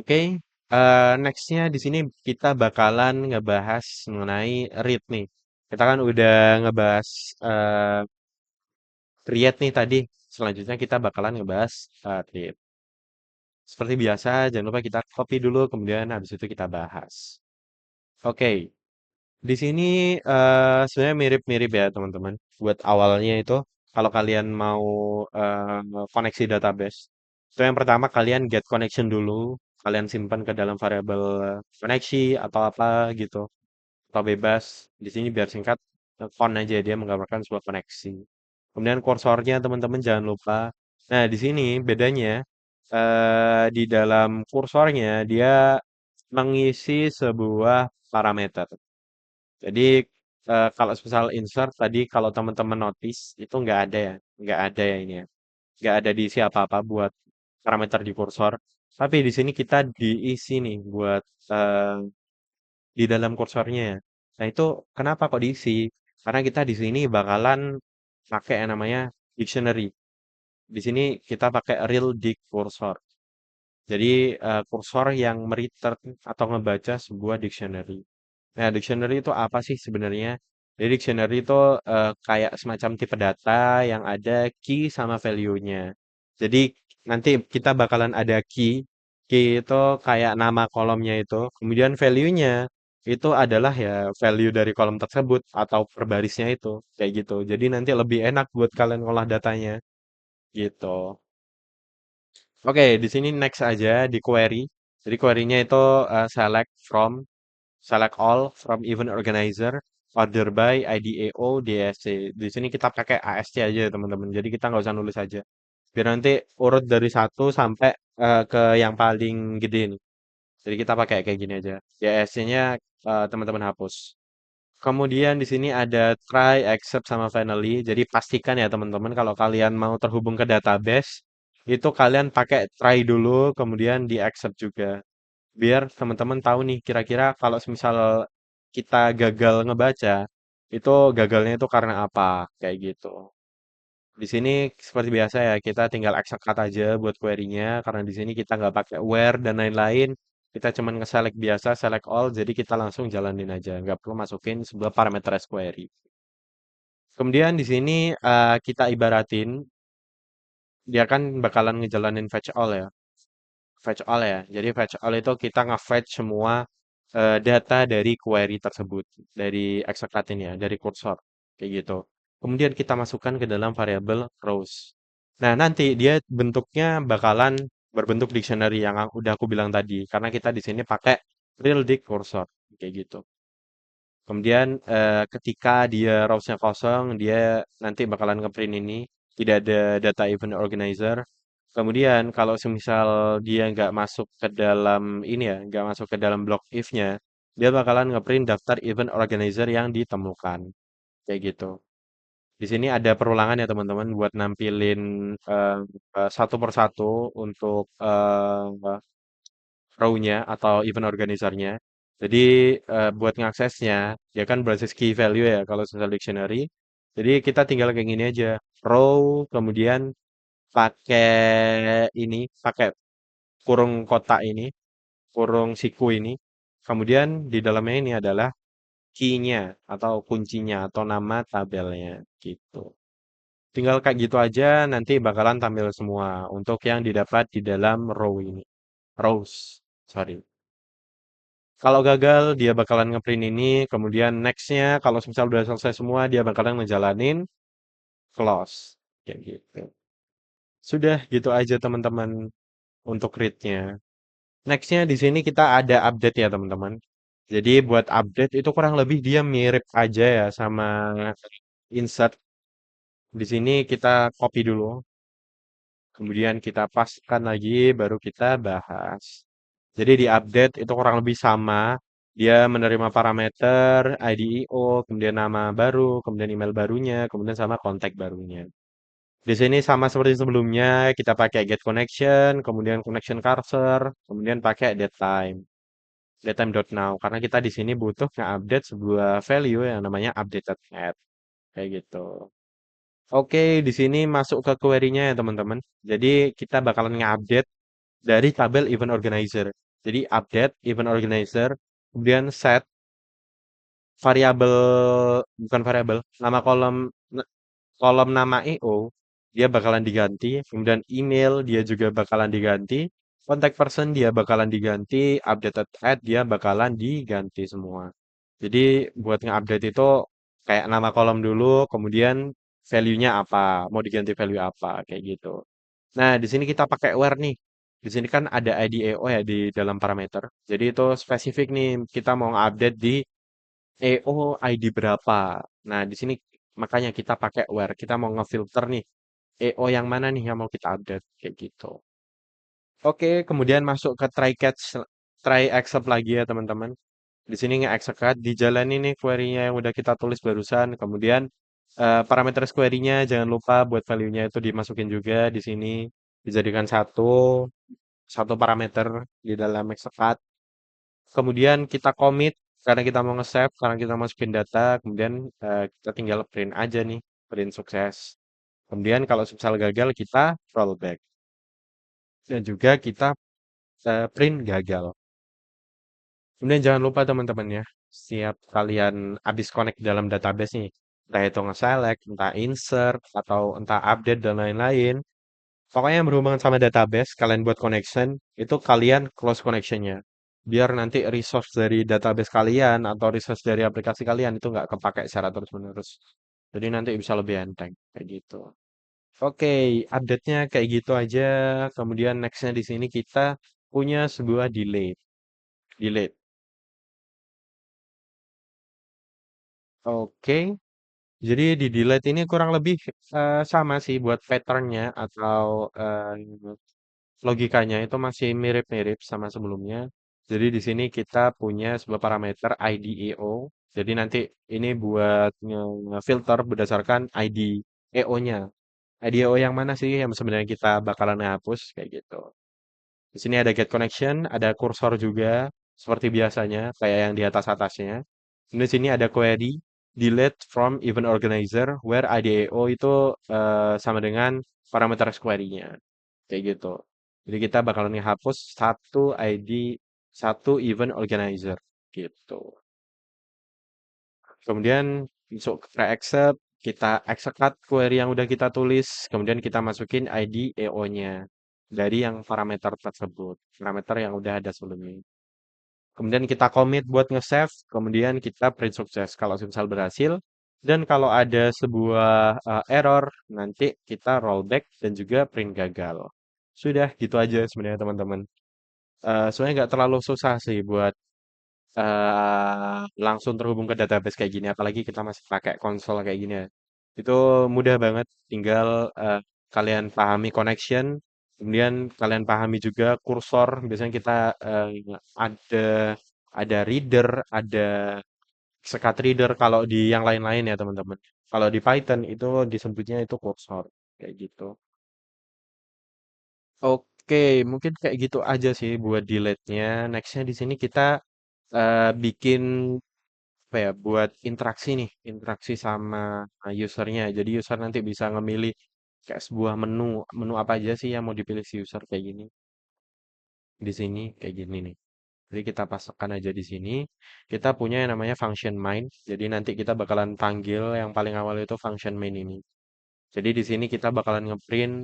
Oke, next-nya di sini kita bakalan ngebahas mengenai read nih. Kita kan udah ngebahas eh, create nih tadi. Selanjutnya kita bakalan ngebahas read. Seperti biasa, jangan lupa kita copy dulu, kemudian habis itu kita bahas. Oke, di sini sebenarnya mirip-mirip ya teman-teman. Buat awalnya itu, kalau kalian mau koneksi database, itu yang pertama kalian get connection dulu. Kalian simpan ke dalam variabel koneksi atau apa gitu. Atau bebas. Di sini biar singkat, font aja dia menggambarkan sebuah koneksi. Kemudian kursornya teman-teman jangan lupa. Nah, di sini bedanya di dalam kursornya dia mengisi sebuah parameter. Jadi kalau misal insert tadi kalau teman-teman notice itu nggak ada ya ini ya, nggak ada diisi apa-apa buat parameter di kursor. Tapi di sini kita diisi nih buat eh, di dalam kursornya. Nah itu kenapa kok diisi? Karena kita di sini bakalan pakai yang namanya dictionary. Di sini kita pakai real dict cursor. Jadi kursor yang mereturn atau ngebaca sebuah dictionary. Nah, dictionary itu apa sih sebenarnya? Jadi dictionary itu kayak semacam tipe data yang ada key sama value-nya. Jadi nanti kita bakalan ada key. Key itu kayak nama kolomnya itu. Kemudian value-nya itu adalah ya value dari kolom tersebut atau per barisnya itu. Kayak gitu. Jadi nanti lebih enak buat kalian ngolah datanya. Gitu. Oke, di sini next aja di query. Jadi query-nya itu select all from event organizer, order by, IDAO, DSC. Di sini kita pakai ASC aja ya teman-teman. Jadi kita nggak usah nulis aja. Biar nanti urut dari satu sampai ke yang paling gede nih. Jadi kita pakai kayak gini aja. DSC-nya teman-teman hapus. Kemudian di sini ada try, accept, sama finally. Jadi pastikan ya teman-teman kalau kalian mau terhubung ke database, itu kalian pakai try dulu, kemudian di accept juga. Biar teman-teman tahu nih kira-kira kalau misal kita gagal ngebaca, itu gagalnya itu karena apa, kayak gitu. Di sini seperti biasa ya, kita tinggal execute aja buat query-nya, karena di sini kita nggak pakai where dan lain-lain. Kita cuman nge-select biasa, select all, jadi kita langsung jalanin aja, nggak perlu masukin sebuah parameter as query. Kemudian di sini kita ibaratin, dia kan bakalan ngejalanin fetch all ya. Fetch all ya. Jadi fetch all itu kita nge-fetch semua data dari query tersebut, dari execute ini ya, dari kursor, kayak gitu. Kemudian kita masukkan ke dalam variabel rows. Nah, nanti dia bentuknya bakalan berbentuk dictionary yang udah aku bilang tadi, karena kita di sini pakai real dict cursor, kayak gitu. Kemudian ketika dia rows-nya kosong, dia nanti bakalan ngeprint ini, tidak ada data event organizer. Kemudian kalau semisal dia nggak masuk ke dalam ini ya, nggak masuk ke dalam block if-nya, dia bakalan ngeprint daftar event organizer yang ditemukan. Kayak gitu. Di sini ada perulangan ya teman-teman buat nampilin eh, satu persatu untuk row-nya atau event organizer-nya. Jadi buat ngaksesnya, ya kan berbasis key value ya kalau social dictionary. Jadi kita tinggal kayak gini aja. Row, kemudian pakai kurung kotak ini, kurung siku ini. Kemudian di dalamnya ini adalah key-nya atau kuncinya atau nama tabelnya gitu. Tinggal kayak gitu aja nanti bakalan tampil semua untuk yang didapat di dalam row ini. Rows, sorry. Kalau gagal dia bakalan ngeprint ini, kemudian next-nya kalau misal udah selesai semua dia bakalan ngejalanin close kayak gitu. Sudah gitu aja teman-teman untuk read-nya. Next-nya di sini kita ada update ya teman-teman. Jadi buat update itu kurang lebih dia mirip aja ya sama insert. Di sini kita copy dulu, kemudian kita paskan lagi, baru kita bahas. Jadi di update itu kurang lebih sama. Dia menerima parameter, IDEO, kemudian nama baru, kemudian email barunya, kemudian sama kontak barunya. Di sini sama seperti sebelumnya, kita pakai get connection, kemudian connection cursor, kemudian pakai datetime. Datetime.now karena kita di sini butuh nge-update sebuah value yang namanya updated at kayak gitu. Oke, di sini masuk ke query-nya ya teman-teman. Jadi kita bakalan nge-update dari tabel event organizer. Jadi update, event organizer, kemudian set variabel, bukan variabel, nama kolom nama EO dia bakalan diganti, kemudian email dia juga bakalan diganti, contact person dia bakalan diganti, updated ad dia bakalan diganti semua. Jadi buat nge-update itu kayak nama kolom dulu, kemudian value-nya apa, mau diganti value apa, kayak gitu. Nah, di sini kita pakai where nih. Di sini kan ada ID EO ya di dalam parameter. Jadi itu spesifik nih, kita mau update di EO ID berapa. Nah, di sini makanya kita pakai where. Kita mau ngefilter nih, EO yang mana nih yang mau kita update, kayak gitu. Oke, kemudian masuk ke try catch, try accept lagi ya teman-teman. Di sini nge-execute, dijalani nih query-nya yang udah kita tulis barusan. Kemudian parameter query-nya jangan lupa buat value-nya itu dimasukin juga di sini. Dijadikan satu parameter di dalam execute. Kemudian kita commit karena kita mau nge-save, karena kita masukin data. Kemudian kita tinggal print aja nih, print sukses. Kemudian kalau misal gagal kita rollback. Dan juga kita print gagal. Kemudian jangan lupa teman-teman ya, setiap kalian habis connect dalam database nih, entah itu nge-select, entah insert, atau entah update dan lain-lain, pokoknya yang berhubungan sama database, kalian buat connection, itu kalian close connectionnya. Biar nanti resource dari database kalian atau resource dari aplikasi kalian itu nggak kepake secara terus-menerus. Jadi nanti bisa lebih enteng, kayak gitu. Oke, update-nya kayak gitu aja. Kemudian next-nya di sini kita punya sebuah delay. Delete. Oke, jadi di delete ini kurang lebih sama sih buat patternnya atau logikanya itu masih mirip-mirip sama sebelumnya. Jadi di sini kita punya sebuah parameter IDEO. Jadi nanti ini buat filter berdasarkan ID EO-nya. IDEO yang mana sih yang sebenarnya kita bakalan hapus kayak gitu. Di sini ada get connection, ada kursor juga seperti biasanya kayak yang di atas-atasnya. Di sini ada query delete from event organizer where IDEO itu sama dengan parameter query-nya. Kayak gitu. Jadi kita bakalan menghapus satu ID, satu event organizer gitu. Kemudian masuk ke try accept, kita execute query yang udah kita tulis, kemudian kita masukin ID EO-nya dari yang parameter tersebut, parameter yang udah ada sebelumnya. Kemudian kita commit buat nge-save, kemudian kita print sukses kalau misal berhasil. Dan kalau ada sebuah error, nanti kita rollback dan juga print gagal. Sudah gitu aja sebenarnya teman-teman. Sebenarnya nggak terlalu susah sih buat langsung terhubung ke database kayak gini, apalagi kita masih pakai konsol kayak gini ya. Itu mudah banget, tinggal kalian pahami connection, kemudian kalian pahami juga kursor. Biasanya kita ada ada reader, ada sekat reader kalau di yang lain-lain ya teman-teman. Kalau di Python itu disebutnya itu kursor kayak gitu. Oke, mungkin kayak gitu aja sih buat delete-nya. Next-nya di sini kita bikin apa ya buat interaksi nih, interaksi sama usernya. Jadi user nanti bisa ngemilih kayak sebuah menu, menu apa aja sih yang mau dipilih si user kayak gini. Di sini kayak gini nih. Jadi kita pasangkan aja di sini. Kita punya yang namanya function main. Jadi nanti kita bakalan panggil yang paling awal itu function main ini. Jadi di sini kita bakalan ngeprint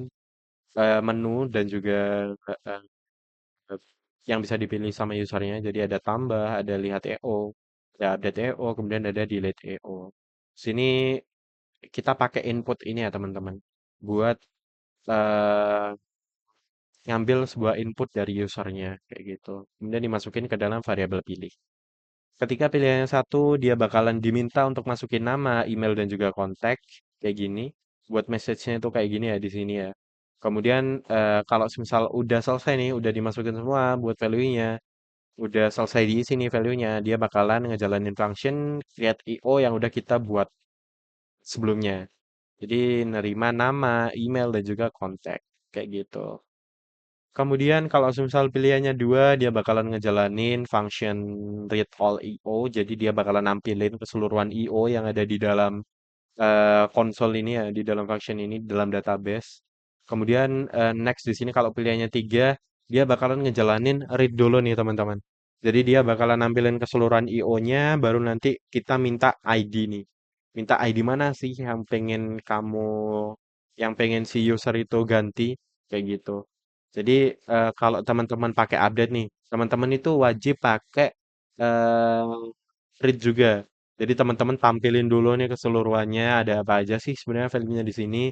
menu dan juga eh, eh, yang bisa dipilih sama usernya. Jadi ada tambah, ada lihat EO, ada update EO, kemudian ada delete EO. Sini kita pakai input ini ya teman-teman buat eh, ngambil sebuah input dari usernya kayak gitu. Kemudian dimasukin ke dalam variabel pilih. Ketika pilihan yang satu, dia bakalan diminta untuk masukin nama, email, dan juga kontak kayak gini. Buat message-nya itu kayak gini ya di sini ya. Kemudian kalau misal udah selesai nih, udah dimasukin semua buat value-nya, udah selesai diisi nih value-nya, dia bakalan ngejalanin function create IO yang udah kita buat sebelumnya. Jadi nerima nama, email, dan juga kontak. Kayak gitu. Kemudian kalau misal pilihannya dua, dia bakalan ngejalanin function read all IO. Jadi dia bakalan nampilin keseluruhan IO yang ada di dalam konsol ini ya, di dalam function ini, di dalam database. Kemudian next di sini kalau pilihannya tiga, dia bakalan ngejalanin read dulu nih teman-teman. Jadi dia bakalan nampilin keseluruhan IO-nya, baru nanti kita minta ID nih. Minta ID mana sih yang pengen si user itu ganti, kayak gitu. Jadi kalau teman-teman pakai update nih, teman-teman itu wajib pakai read juga. Jadi teman-teman tampilin dulu nih keseluruhannya ada apa aja sih sebenarnya value-nya di sini.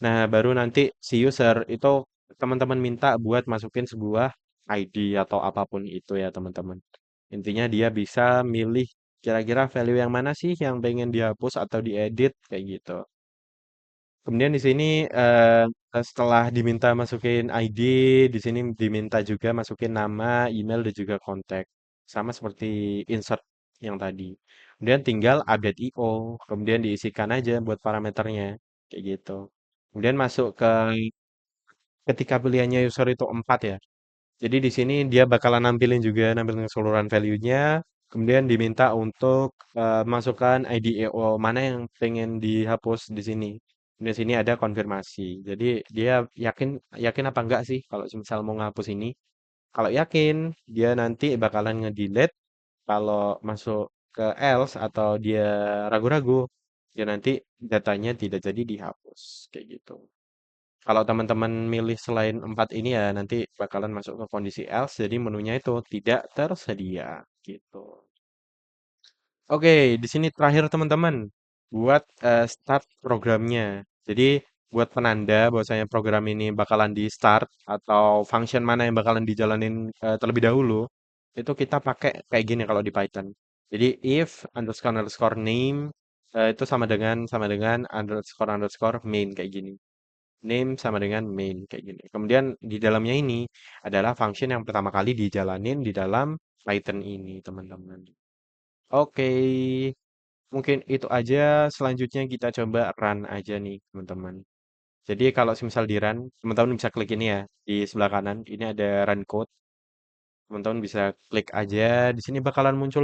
Nah, baru nanti si user itu teman-teman minta buat masukin sebuah ID atau apapun itu ya teman-teman. Intinya dia bisa milih kira-kira value yang mana sih yang pengen dihapus atau diedit kayak gitu. Kemudian di sini setelah diminta masukin ID, di sini diminta juga masukin nama, email dan juga kontak. Sama seperti insert yang tadi. Kemudian tinggal update IO, kemudian diisikan aja buat parameternya kayak gitu. Kemudian masuk ke ketika pilihannya user itu 4 ya. Jadi di sini dia bakalan nampilin keseluruhan value-nya, kemudian diminta untuk masukkan ID EO mana yang pengen dihapus di sini. Di sini ada konfirmasi. Jadi dia yakin yakin apa enggak sih kalau misal mau ngapus ini. Kalau yakin, dia nanti bakalan nge-delete. Kalau masuk ke else atau dia ragu-ragu, dia nanti datanya tidak jadi dihapus kayak gitu. Kalau teman-teman milih selain 4 ini ya nanti bakalan masuk ke kondisi else, jadi menunya itu tidak tersedia gitu. Oke, di sini terakhir teman-teman buat start programnya. Jadi buat penanda bahwasanya program ini bakalan di start atau function mana yang bakalan dijalanin terlebih dahulu, itu kita pakai kayak gini kalau di Python. Jadi if underscore underscore name itu sama dengan underscore underscore main kayak gini. Name sama dengan main kayak gini. Kemudian di dalamnya ini adalah function yang pertama kali dijalanin di dalam Python ini, teman-teman. Oke, mungkin itu aja. Selanjutnya kita coba run aja nih, teman-teman. Jadi kalau misal di run, teman-teman bisa klik ini ya di sebelah kanan. Ini ada run code. Teman-teman bisa klik aja. Di sini bakalan muncul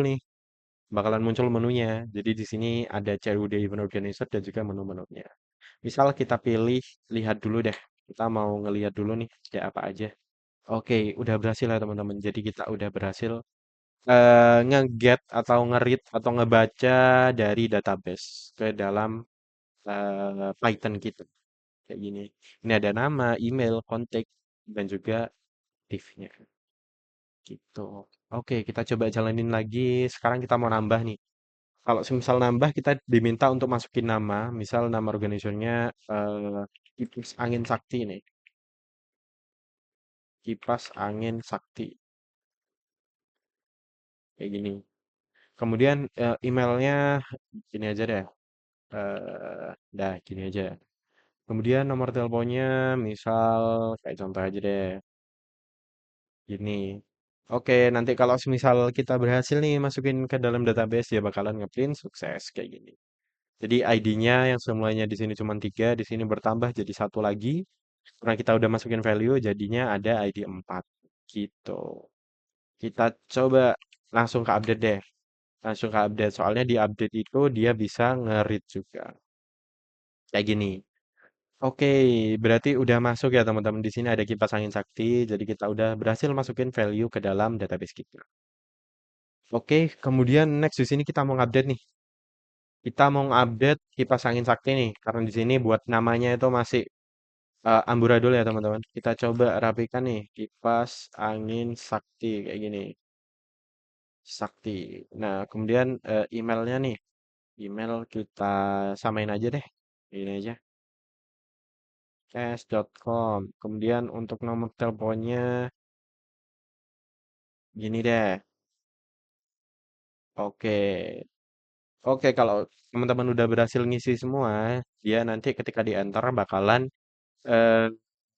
menunya. Jadi di sini ada CUD Event Organizer dan juga menu-menunya. Misal kita pilih lihat dulu deh. Kita mau ngelihat dulu nih ada apa aja. Oke, udah berhasil ya teman-teman. Jadi kita udah berhasil nge-get atau nge-read atau ngebaca dari database ke dalam Python kita. Kayak gini. Ini ada nama, email, kontak, dan juga div-nya. Gitu. Oke, kita coba jalanin lagi. Sekarang kita mau nambah nih. Kalau misal nambah, kita diminta untuk masukin nama. Misal nama organisationnya Kipas Angin Sakti nih. Kipas Angin Sakti. Kayak gini. Kemudian emailnya gini aja deh. Dah gini aja. Kemudian nomor teleponnya misal kayak contoh aja deh. Gini. Oke, nanti kalau misal kita berhasil nih masukin ke dalam database ya bakalan ngeprint sukses kayak gini. Jadi ID-nya yang semuanya di sini cuma 3, di sini bertambah jadi satu lagi. Karena kita udah masukin value, jadinya ada ID 4. Gitu. Kita coba langsung ke update deh. Langsung ke update. Soalnya di update itu dia bisa nge-read juga. Kayak gini. Oke, berarti udah masuk ya teman-teman. Di sini ada kipas angin sakti. Jadi kita udah berhasil masukin value ke dalam database kita. Oke, kemudian next di sini kita mau update nih. Kita mau update kipas angin sakti nih. Karena di sini buat namanya itu masih amburadul ya teman-teman. Kita coba rapikan nih kipas angin sakti kayak gini. Sakti. Nah, kemudian emailnya nih. Email kita samain aja deh. Ini aja. s.com. Kemudian untuk nomor teleponnya gini deh. Oke. Oke, kalau teman-teman udah berhasil ngisi semua, dia nanti ketika di enter bakalan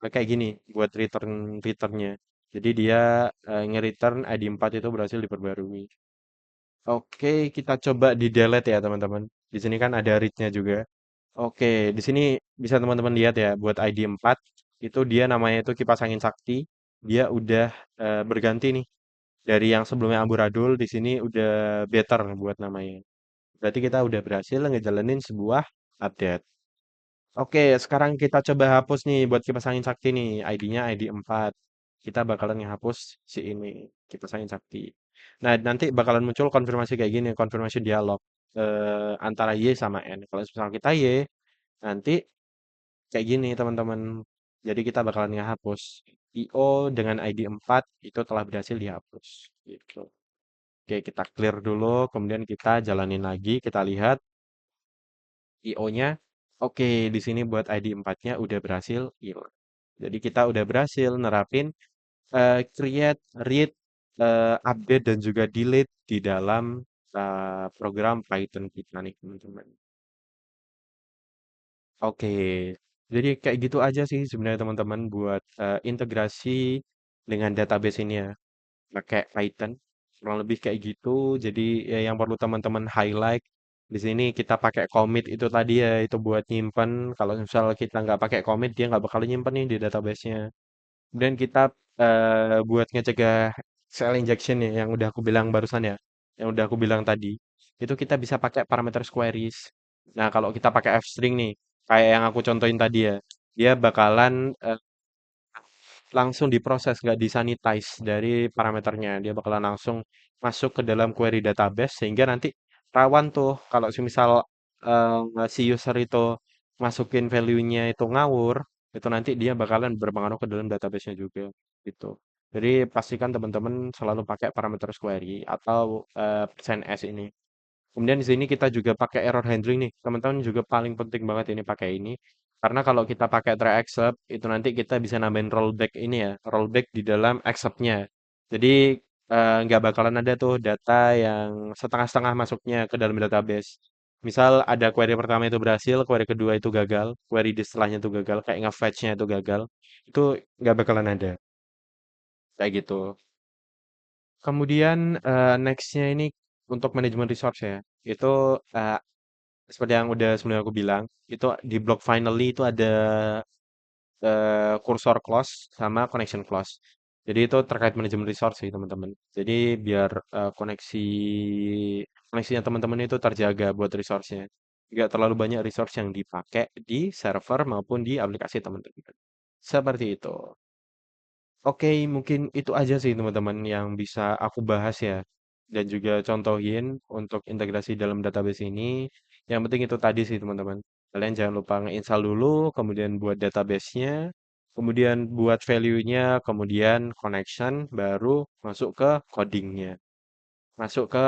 kayak gini buat returnnya. Jadi dia nge-return ID 4 itu berhasil diperbarui. Oke, kita coba di delete ya teman-teman. Di sini kan ada read-nya juga. Oke, di sini bisa teman-teman lihat ya buat ID 4 itu dia namanya itu kipas angin sakti. Dia udah berganti nih dari yang sebelumnya amburadul di sini udah better buat namanya. Berarti kita udah berhasil ngejalanin sebuah update. Oke, sekarang kita coba hapus nih buat kipas angin sakti nih. ID-nya ID 4. kita bakalan ngehapus si ini, kipas angin sakti. Nah, nanti bakalan muncul konfirmasi kayak gini, konfirmasi dialog antara Y sama N. Kalau misalnya kita Y, nanti kayak gini teman-teman. Jadi kita bakalan ngehapus IO dengan ID 4 itu telah berhasil dihapus. Gitu. Oke, kita clear dulu, kemudian kita jalanin lagi, kita lihat IO-nya. Oke, di sini buat ID 4-nya udah berhasil hilang. Jadi kita udah berhasil nerapin create, read, update dan juga delete di dalam program Python kita nih teman-teman. Oke, jadi kayak gitu aja sih sebenarnya teman-teman buat integrasi dengan database ini ya, pakai Python. Kurang lebih kayak gitu. Jadi ya yang perlu teman-teman highlight di sini kita pakai commit itu tadi ya, itu buat nyimpen. Kalau misal kita nggak pakai commit, dia nggak bakal nyimpen nih di database-nya. Kemudian kita buat ngecegah cell injection ya, yang udah aku bilang barusan ya, yang udah aku bilang tadi, itu kita bisa pakai parameter queries. Nah, kalau kita pakai f-string nih, kayak yang aku contohin tadi ya, dia bakalan langsung diproses, nggak disanitize dari parameternya. Dia bakalan langsung masuk ke dalam query database sehingga nanti rawan tuh kalau semisal si user itu masukin value-nya itu ngawur, itu nanti dia bakalan berpengaruh ke dalam database-nya juga gitu. Jadi pastikan teman-teman selalu pakai parameter query atau %s ini. Kemudian di sini kita juga pakai error handling nih. Teman-teman juga paling penting banget ini pakai ini. Karena kalau kita pakai try except, itu nanti kita bisa nambahin rollback ini ya, rollback di dalam except-nya. Jadi nggak bakalan ada tuh data yang setengah-setengah masuknya ke dalam database. Misal ada query pertama itu berhasil, query kedua itu gagal, query di setelahnya itu gagal, kayak nge-fetch-nya itu gagal. Itu nggak bakalan ada. Kayak gitu. Kemudian next-nya ini untuk manajemen resource ya. Itu eh, seperti yang udah sebelumnya aku bilang, itu di block finally itu ada cursor clause sama connection clause. Jadi itu terkait manajemen resource sih teman-teman. Jadi biar koneksinya teman-teman itu terjaga buat resource-nya. Nggak terlalu banyak resource yang dipakai di server maupun di aplikasi teman-teman. Seperti itu. Oke, mungkin itu aja sih teman-teman yang bisa aku bahas ya. Dan juga contohin untuk integrasi dalam database ini. Yang penting itu tadi sih teman-teman. Kalian jangan lupa nge-install dulu, kemudian buat database-nya, kemudian buat value-nya, kemudian connection, baru masuk ke coding-nya. Masuk ke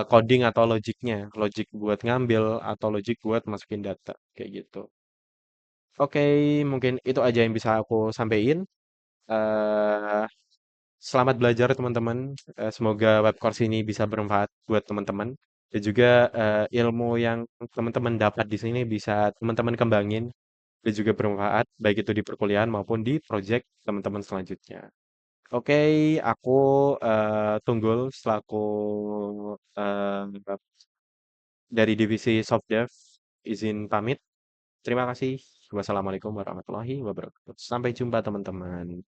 coding atau logic-nya. Logic buat ngambil atau logic buat masukin data. Kayak gitu. Oke, mungkin itu aja yang bisa aku sampaikan. Eh Selamat belajar teman-teman. Semoga web course ini bisa bermanfaat buat teman-teman dan juga ilmu yang teman-teman dapat di sini bisa teman-teman kembangin dan juga bermanfaat baik itu di perkuliahan maupun di project teman-teman selanjutnya. Oke, aku Tunggul selaku dari divisi Softdev izin pamit. Terima kasih. Wassalamualaikum warahmatullahi wabarakatuh. Sampai jumpa teman-teman.